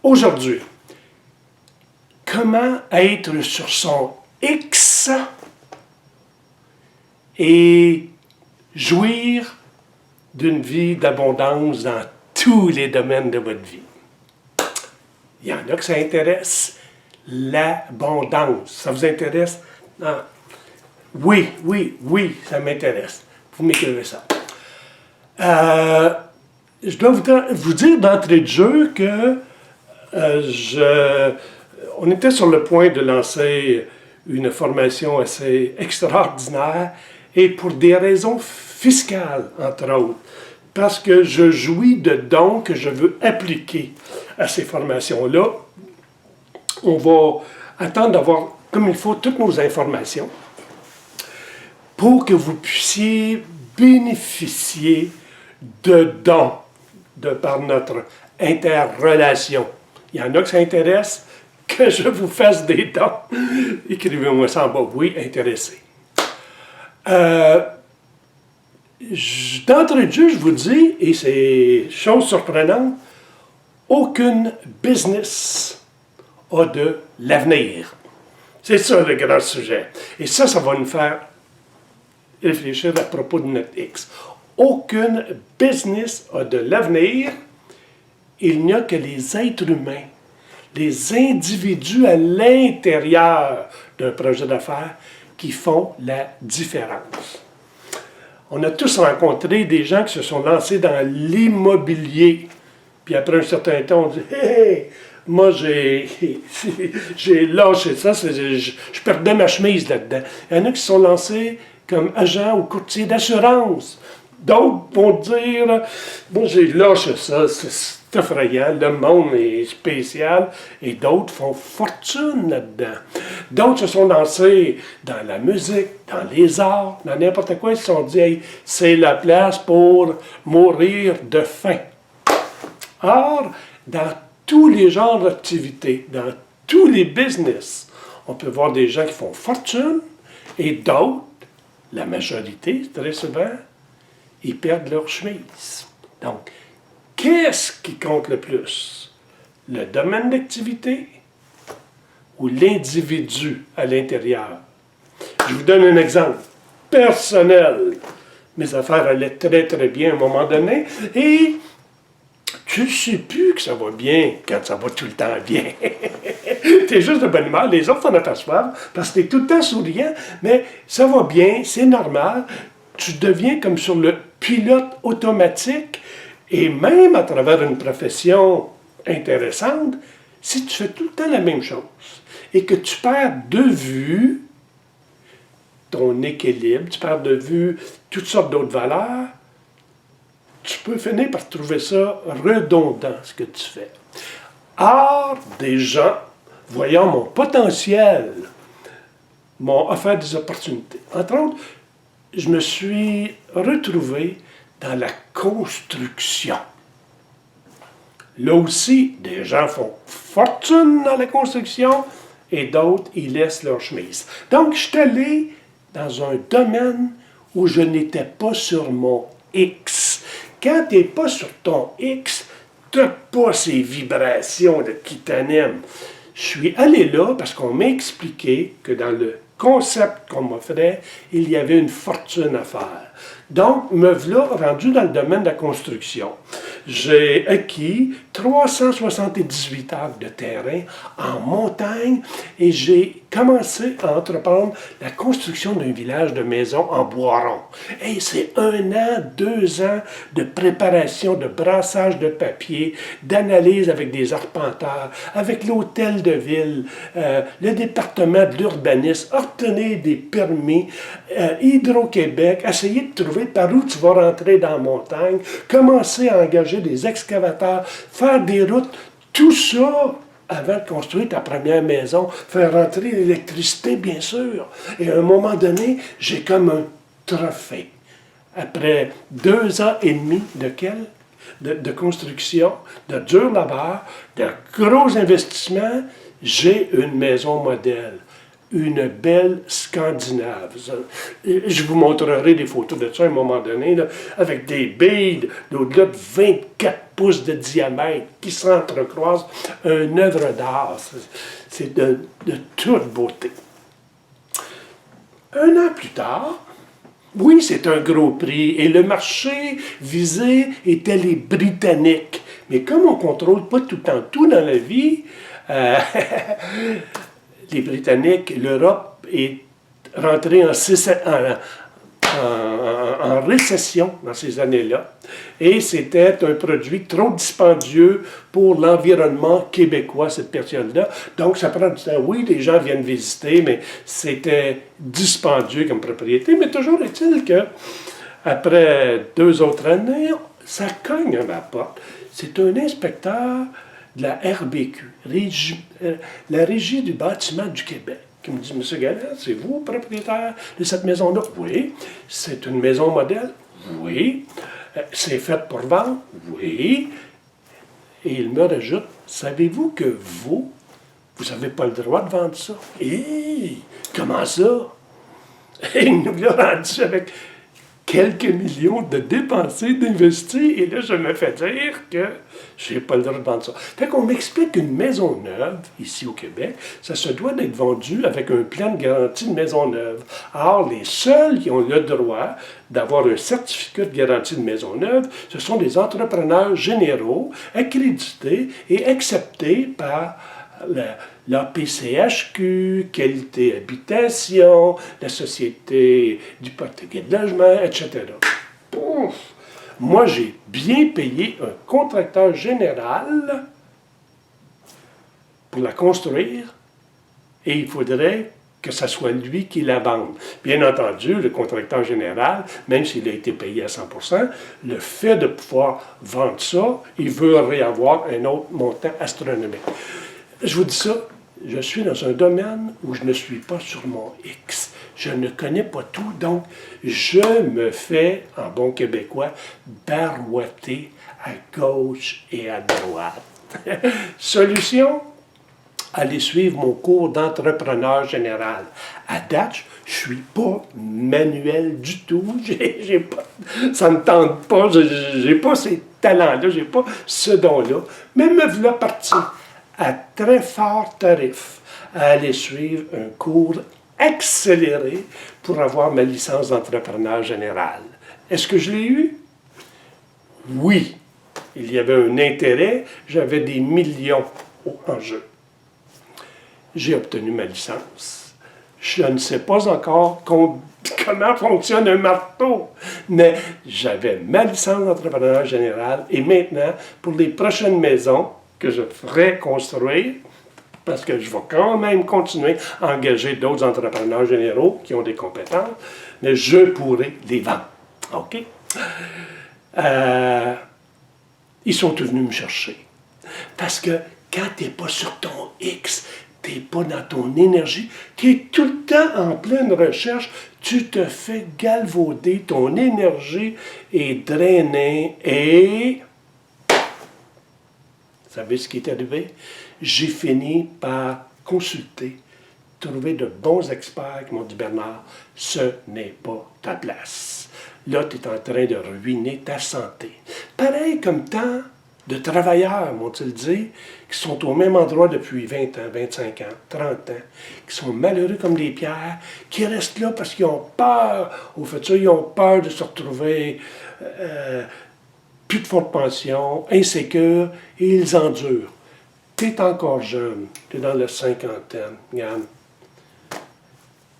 Aujourd'hui, comment être sur son X et jouir d'une vie d'abondance dans tous les domaines de votre vie. Il y en a que ça intéresse, l'abondance. Ça vous intéresse? Non. Oui, ça m'intéresse. Vous m'écrivez ça. Je dois vous dire d'entrée de jeu que on était sur le point de lancer une formation assez extraordinaire et pour des raisons fiscales, entre autres, parce que je jouis de dons que je veux appliquer à ces formations-là. On va attendre d'avoir comme il faut toutes nos informations pour que vous puissiez bénéficier de dons par notre interrelation. Il y en a qui s'intéressent, que je vous fasse des dons. Écrivez-moi ça en bas, oui, intéressé. D'entrée de jeu, je vous dis, et c'est chose surprenante, aucune business a de l'avenir. C'est ça le grand sujet. Et ça va nous faire réfléchir à propos de notre X. Aucune business a de l'avenir. Il n'y a que les êtres humains, les individus à l'intérieur d'un projet d'affaires qui font la différence. On a tous rencontré des gens qui se sont lancés dans l'immobilier. Puis après un certain temps, on dit « Hey, moi j'ai lâché ça, je perdais ma chemise là-dedans. » Il y en a qui se sont lancés comme agents ou courtiers d'assurance. D'autres vont dire « Moi j'ai lâché ça, c'est effrayant, le monde est spécial. » Et d'autres font fortune là-dedans. D'autres se sont lancés dans la musique, dans les arts, dans n'importe quoi. Ils se sont dit hey, « C'est la place pour mourir de faim. » Or, dans tous les genres d'activités, dans tous les business, on peut voir des gens qui font fortune et d'autres, la majorité, très souvent, ils perdent leur chemise. Donc, qu'est-ce qui compte le plus? Le domaine d'activité ou l'individu à l'intérieur? Je vous donne un exemple personnel. Mes affaires allaient très, très bien à un moment donné et tu ne sais plus que ça va bien quand ça va tout le temps bien. Tu es juste de bonne humeur, les autres s'en aperçoivent parce que tu es tout le temps souriant, mais ça va bien, c'est normal. Tu deviens comme sur le pilote automatique et même à travers une profession intéressante, si tu fais tout le temps la même chose et que tu perds de vue ton équilibre, tu perds de vue toutes sortes d'autres valeurs, tu peux finir par trouver ça redondant, ce que tu fais. Or, des gens, voyant mon potentiel, m'ont offert des opportunités. Entre autres, je me suis retrouvé dans la construction. Là aussi, des gens font fortune dans la construction et d'autres, ils laissent leur chemise. Donc, je suis allé dans un domaine où je n'étais pas sur mon X. Quand tu n'es pas sur ton X, tu n'as pas ces vibrations qui t'animent. Je suis allé là parce qu'on m'a expliqué que dans le concept qu'on m'offrait, il y avait une fortune à faire. Donc, me voilà rendu dans le domaine de la construction. J'ai acquis 378 acres de terrain en montagne et j'ai commencé à entreprendre la construction d'un village de maisons en bois rond. Et c'est 1 an, 2 ans de préparation, de brassage de papier, d'analyse avec des arpenteurs, avec l'hôtel de ville, le département de l'urbanisme, obtenir des permis, Hydro-Québec, essayer de trouver par où tu vas rentrer dans la montagne, commencer à engager des excavateurs, faire des routes, tout ça avant de construire ta première maison, faire rentrer l'électricité, bien sûr. Et à un moment donné, j'ai comme un trophée. Après 2 ans et demi de construction, de dur labeur, de gros investissements, j'ai une maison modèle. une belle Scandinave. Je vous montrerai des photos de ça à un moment donné, là, avec des billes d'au-delà de 24 pouces de diamètre qui s'entrecroisent. Une œuvre d'art. C'est de toute beauté. Un an plus tard, oui, c'est un gros prix, et le marché visé était les Britanniques. Mais comme on ne contrôle pas tout le temps tout dans la vie, les Britanniques, l'Europe est rentrée en récession dans ces années-là. Et c'était un produit trop dispendieux pour l'environnement québécois, cette période-là. Donc, ça prend du temps. Oui, les gens viennent visiter, mais c'était dispendieux comme propriété. Mais toujours est-il que, après 2 autres années, ça cogne à ma porte. C'est un inspecteur de la RBQ, la Régie du bâtiment du Québec, qui me dit, M. Galland, c'est vous propriétaire de cette maison-là? Oui. C'est une maison modèle? Oui. C'est fait pour vendre? Oui. Et il me rajoute, savez-vous que vous n'avez pas le droit de vendre ça? Hé! Comment ça? Et il nous l'a rendu avec quelques millions de dépensés, d'investis, et là, je me fais dire que je n'ai pas le droit de vendre ça. Fait qu'on m'explique qu'une maison neuve, ici au Québec, ça se doit d'être vendu avec un plan de garantie de maison neuve. Or, les seuls qui ont le droit d'avoir un certificat de garantie de maison neuve, ce sont des entrepreneurs généraux, accrédités et acceptés par la PCHQ, Qualité Habitation, la Société d'hypothèque et de logement, etc. Pouf! Moi, j'ai bien payé un contracteur général pour la construire et il faudrait que ce soit lui qui la vende. Bien entendu, le contracteur général, même s'il a été payé à 100%, le fait de pouvoir vendre ça, il veut réavoir un autre montant astronomique. Je vous dis ça, je suis dans un domaine où je ne suis pas sur mon X. Je ne connais pas tout, donc je me fais, en bon québécois, barouetter à gauche et à droite. Solution? Aller suivre mon cours d'entrepreneur général. À date, je ne suis pas manuel du tout. Ça ne me tente pas. Je n'ai pas ces talents-là, je n'ai pas ce don-là. Mais me voilà parti à très fort tarif à aller suivre un cours accéléré pour avoir ma licence d'entrepreneur général. Est-ce que je l'ai eu? Oui. Il y avait un intérêt, j'avais des millions en jeu. J'ai obtenu ma licence. Je ne sais pas encore comment fonctionne un marteau, mais j'avais ma licence d'entrepreneur général et maintenant, pour les prochaines maisons que je ferai construire, parce que je vais quand même continuer à engager d'autres entrepreneurs généraux qui ont des compétences, mais je pourrai les vendre. OK? Ils sont tous venus me chercher. Parce que quand tu n'es pas sur ton X, tu n'es pas dans ton énergie, tu es tout le temps en pleine recherche, tu te fais galvauder, ton énergie est drainée et... Vous savez ce qui est arrivé? J'ai fini par consulter, trouver de bons experts qui m'ont dit, Bernard, ce n'est pas ta place. Là, tu es en train de ruiner ta santé. Pareil comme tant de travailleurs, m'ont-ils dit, qui sont au même endroit depuis 20 ans, 25 ans, 30 ans, qui sont malheureux comme des pierres, qui restent là parce qu'ils ont peur, au futur, ils ont peur de se retrouver plus de fonds de pension, insécures, et ils endurent. Tu es encore jeune, tu es dans la cinquantaine, regarde.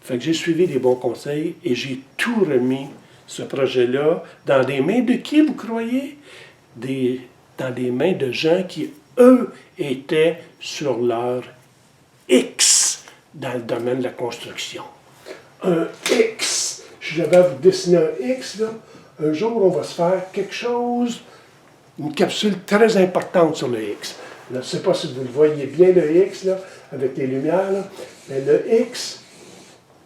Fait que j'ai suivi les bons conseils et j'ai tout remis, ce projet-là, dans les mains de qui, vous croyez? Dans les mains de gens qui, eux, étaient sur leur X dans le domaine de la construction. Un X. Je vais vous dessiner un X, là. Un jour, on va se faire quelque chose, une capsule très importante sur le X. Là, je ne sais pas si vous le voyez bien, le X, là, avec les lumières, là. Mais le X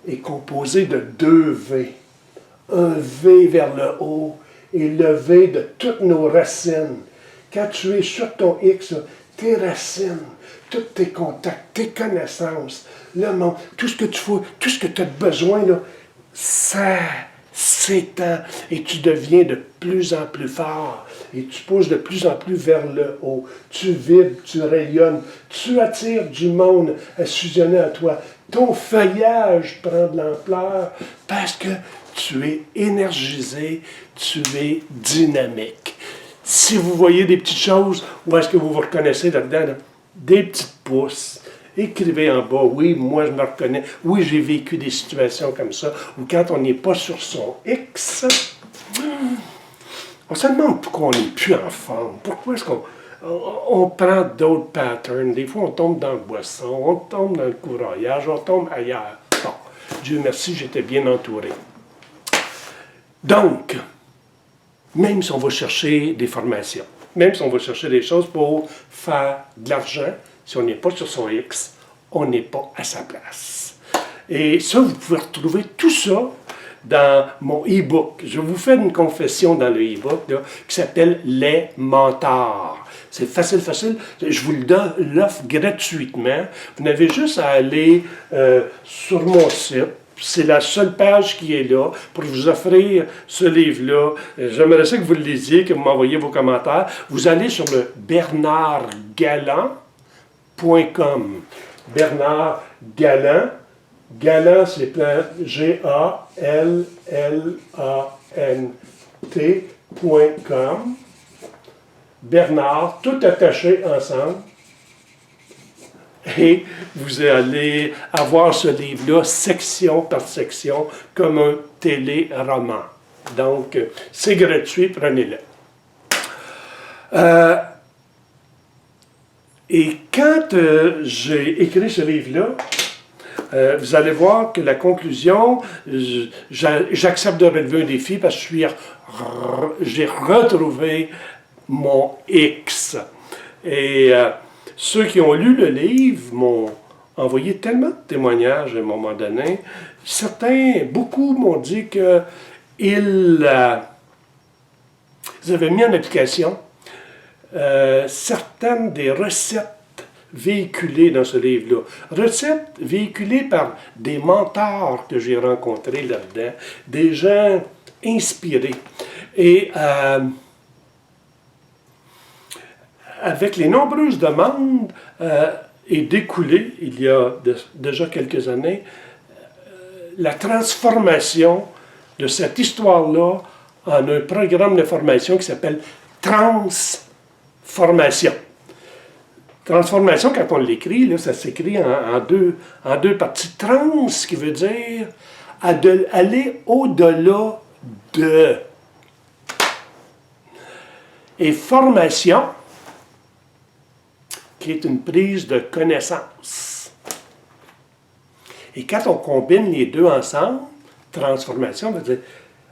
est composé de 2 V. Un V vers le haut et le V de toutes nos racines. Quand tu es sur ton X, là, tes racines, tous tes contacts, tes connaissances, le monde, tout ce que tu fais, tout ce que tu as besoin, là, ça s'étend et tu deviens de plus en plus fort et tu pousses de plus en plus vers le haut. Tu vibres, tu rayonnes, tu attires du monde à se fusionner à toi. Ton feuillage prend de l'ampleur parce que tu es énergisé, tu es dynamique. Si vous voyez des petites choses, où est-ce que vous vous reconnaissez là-dedans, là? Des petites pouces. Écrivez en bas, oui, moi je me reconnais, oui, j'ai vécu des situations comme ça, ou quand on n'est pas sur son X, on se demande pourquoi on n'est plus en forme, pourquoi est-ce qu'on prend d'autres patterns, des fois on tombe dans le boisson, on tombe dans le courroyage, on tombe ailleurs. Bon, Dieu merci, j'étais bien entouré. Donc, même si on va chercher des formations, même si on va chercher des choses pour faire de l'argent, si on n'est pas sur son X, on n'est pas à sa place. Et ça, vous pouvez retrouver tout ça dans mon e-book. Je vous fais une confession dans le e-book là, qui s'appelle « Les mentors ». C'est facile. Je vous l'offre gratuitement. Vous n'avez juste à aller sur mon site. C'est la seule page qui est là pour vous offrir ce livre-là. J'aimerais ça que vous le lisiez, que vous m'envoyiez vos commentaires. Vous allez sur le bernardgalland.com. Bernard Galland. Galland, c'est plein Gallant.com. Bernard, tout attaché ensemble. Et vous allez avoir ce livre-là, section par section, comme un téléroman. Donc, c'est gratuit, prenez-le. Et quand j'ai écrit ce livre-là, vous allez voir que la conclusion, j'accepte de relever un défi parce que j'ai retrouvé mon X. Et ceux qui ont lu le livre m'ont envoyé tellement de témoignages à un moment donné. Beaucoup m'ont dit qu'ils avaient mis en application certaines des recettes véhiculées dans ce livre-là. Recettes véhiculées par des mentors que j'ai rencontrés là-dedans, des gens inspirés. Et avec les nombreuses demandes et découlées, il y a déjà quelques années, la transformation de cette histoire-là en un programme de formation qui s'appelle Transformation. Transformation, quand on l'écrit, là, ça s'écrit en deux parties. Trans, qui veut dire aller au-delà de. Et formation, qui est une prise de connaissance. Et quand on combine les deux ensemble, transformation veut dire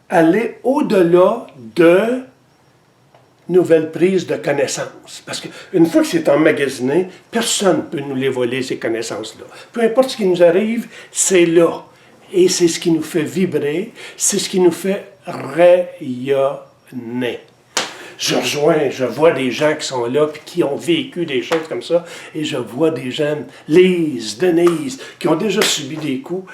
aller au-delà de nouvelles prises de connaissances. Parce qu'une fois que c'est emmagasiné, personne ne peut nous les voler, ces connaissances-là. Peu importe ce qui nous arrive, c'est là. Et c'est ce qui nous fait vibrer, c'est ce qui nous fait rayonner. Je vois des gens qui sont là, puis qui ont vécu des choses comme ça, et je vois des jeunes, Lise, Denise, qui ont déjà subi des coups,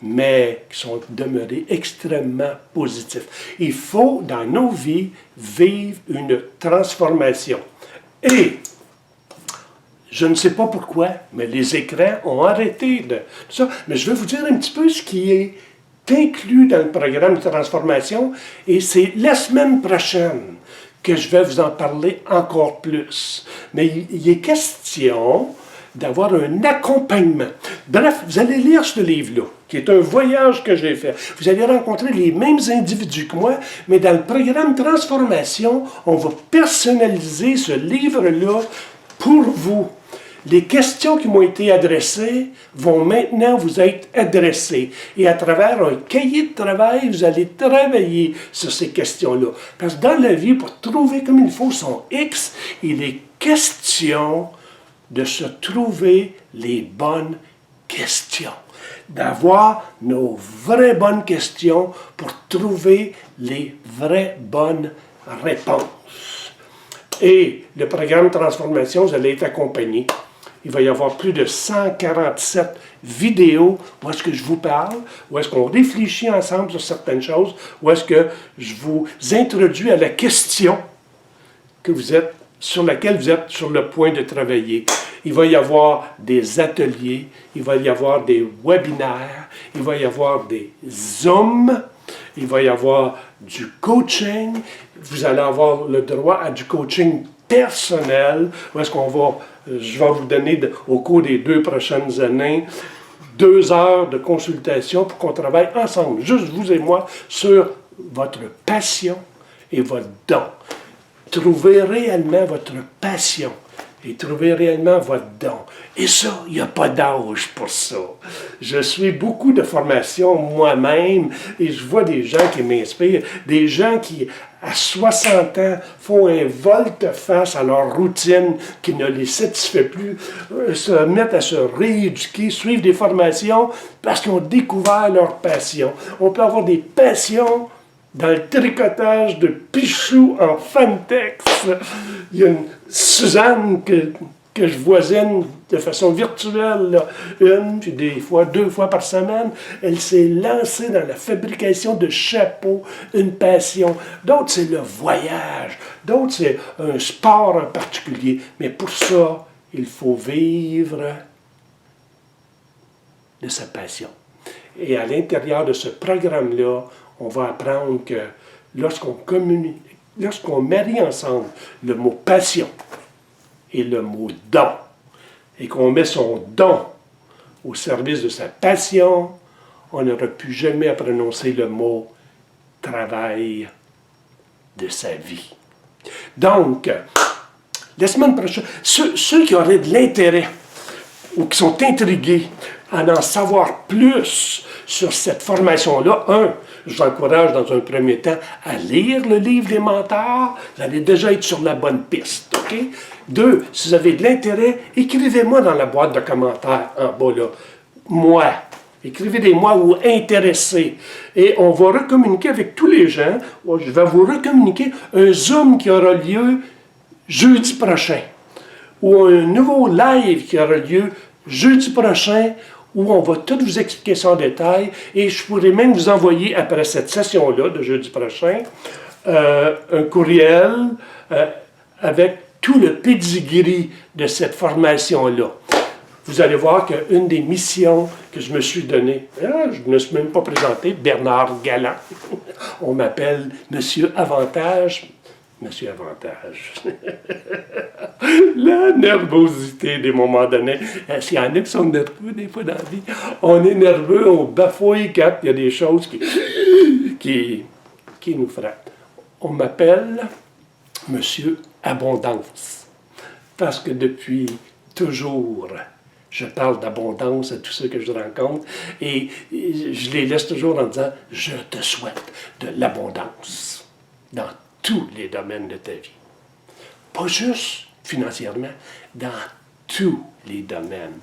mais qui sont demeurés extrêmement positifs. Il faut, dans nos vies, vivre une transformation. Et, je ne sais pas pourquoi, mais les écrans ont arrêté de ça. Mais je vais vous dire un petit peu ce qui est inclus dans le programme de transformation, et c'est la semaine prochaine que je vais vous en parler encore plus. Mais il est question d'avoir un accompagnement. Bref, vous allez lire ce livre-là, qui est un voyage que j'ai fait. Vous allez rencontrer les mêmes individus que moi, mais dans le programme Transformation, on va personnaliser ce livre-là pour vous. Les questions qui m'ont été adressées vont maintenant vous être adressées. Et à travers un cahier de travail, vous allez travailler sur ces questions-là. Parce que dans la vie, pour trouver comme il faut son X, il est question de se trouver les bonnes questions. D'avoir nos vraies bonnes questions pour trouver les vraies bonnes réponses. Et le programme Transformation, vous allez être accompagné. Il va y avoir plus de 147 vidéos où est-ce que je vous parle, où est-ce qu'on réfléchit ensemble sur certaines choses, où est-ce que je vous introduis à la question sur laquelle vous êtes sur le point de travailler. Il va y avoir des ateliers, il va y avoir des webinaires, il va y avoir des Zooms, il va y avoir du coaching, vous allez avoir le droit à du coaching personnel, où est-ce je vais vous donner au cours des 2 prochaines années 2 heures de consultation pour qu'on travaille ensemble, juste vous et moi, sur votre passion et votre don. Trouvez réellement votre passion et trouvez réellement votre don. Et ça, il n'y a pas d'âge pour ça. Je suis beaucoup de formations moi-même et je vois des gens qui m'inspirent, des gens qui, à 60 ans, font un volte-face à leur routine qui ne les satisfait plus, se mettent à se rééduquer, suivre des formations parce qu'ils ont découvert leur passion. On peut avoir des passions dans le tricotage de Pichou en Fantex. Il y a une Suzanne que je voisine de façon virtuelle, là, 1, puis des fois 2 fois par semaine. Elle s'est lancée dans la fabrication de chapeaux, une passion. D'autres, c'est le voyage. D'autres, c'est un sport en particulier. Mais pour ça, il faut vivre de sa passion. Et à l'intérieur de ce programme-là, on va apprendre que lorsqu'on marie ensemble le mot passion et le mot don, et qu'on met son don au service de sa passion, on n'aura plus jamais à prononcer le mot travail de sa vie. Donc, la semaine prochaine, ceux qui auraient de l'intérêt ou qui sont intrigués à en savoir plus sur cette formation-là, je vous encourage dans un premier temps à lire le livre des mentors. Vous allez déjà être sur la bonne piste, OK? 2, si vous avez de l'intérêt, écrivez-moi dans la boîte de commentaires en bas, là. Moi. Écrivez des mots ou intéressés. Et on va recommuniquer avec tous les gens. Je vais vous recommuniquer un Zoom qui aura lieu jeudi prochain. Ou un nouveau live qui aura lieu jeudi prochain, où on va tout vous expliquer ça en détail, et je pourrais même vous envoyer, après cette session-là, de jeudi prochain, un courriel avec tout le pedigree de cette formation-là. Vous allez voir qu'une des missions que je me suis donnée, je ne me suis même pas présenté, Bernard Galland, on m'appelle Monsieur Avantage. Monsieur Avantage. La nervosité des moments donnés. S'il y en a qui sont nerveux des fois dans la vie, on est nerveux, on bafouille quand il y a des choses qui nous frappent. On m'appelle Monsieur Abondance. Parce que depuis toujours, je parle d'abondance à tous ceux que je rencontre et je les laisse toujours en disant « Je te souhaite de l'abondance dans tous les domaines de ta vie. » Pas juste financièrement, dans tous les domaines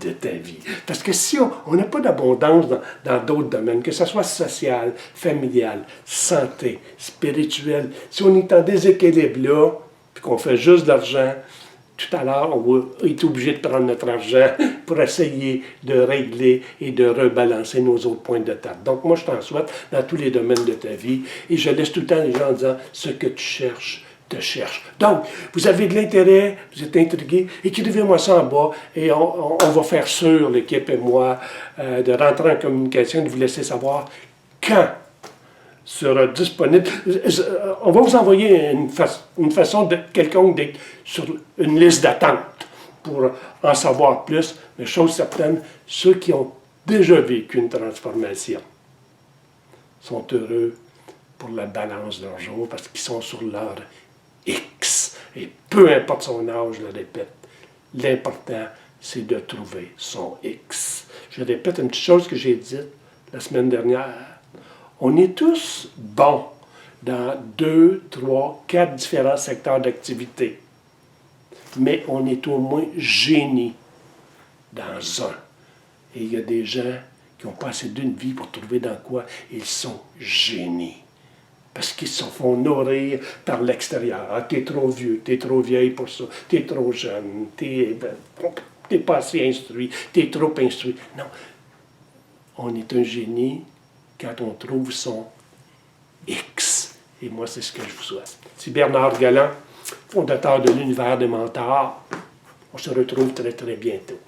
de ta vie. Parce que si on n'a pas d'abondance dans d'autres domaines, que ce soit social, familial, santé, spirituel, si on est en déséquilibre là, puis qu'on fait juste de l'argent, tout à l'heure, on va être obligé de prendre notre argent pour essayer de régler et de rebalancer nos autres points de table. Donc, moi, je t'en souhaite dans tous les domaines de ta vie et je laisse tout le temps les gens en disant « ce que tu cherches, te cherche. » Donc, vous avez de l'intérêt, vous êtes intrigué, écrivez-moi ça en bas et on va faire sûr, l'équipe et moi, de rentrer en communication, de vous laisser savoir quand sera disponible. On va vous envoyer une façon de quelconque d'être sur une liste d'attente pour en savoir plus. Mais chose certaine, ceux qui ont déjà vécu une transformation sont heureux pour la balance de leur jour parce qu'ils sont sur leur X. Et peu importe son âge, je le répète, l'important, c'est de trouver son X. Je répète une petite chose que j'ai dite la semaine dernière. On est tous bons dans 2, 3, 4 différents secteurs d'activité. Mais on est au moins génie dans un. Et il y a des gens qui n'ont pas assez d'une vie pour trouver dans quoi ils sont génies. Parce qu'ils se font nourrir par l'extérieur. Ah, t'es trop vieux, t'es trop vieille pour ça, t'es trop jeune, t'es pas assez instruit, t'es trop instruit. Non, on est un génie quand on trouve son X. Et moi, c'est ce que je vous souhaite. C'est Bernard Galland, fondateur de l'Univers des mentors. On se retrouve très, très bientôt.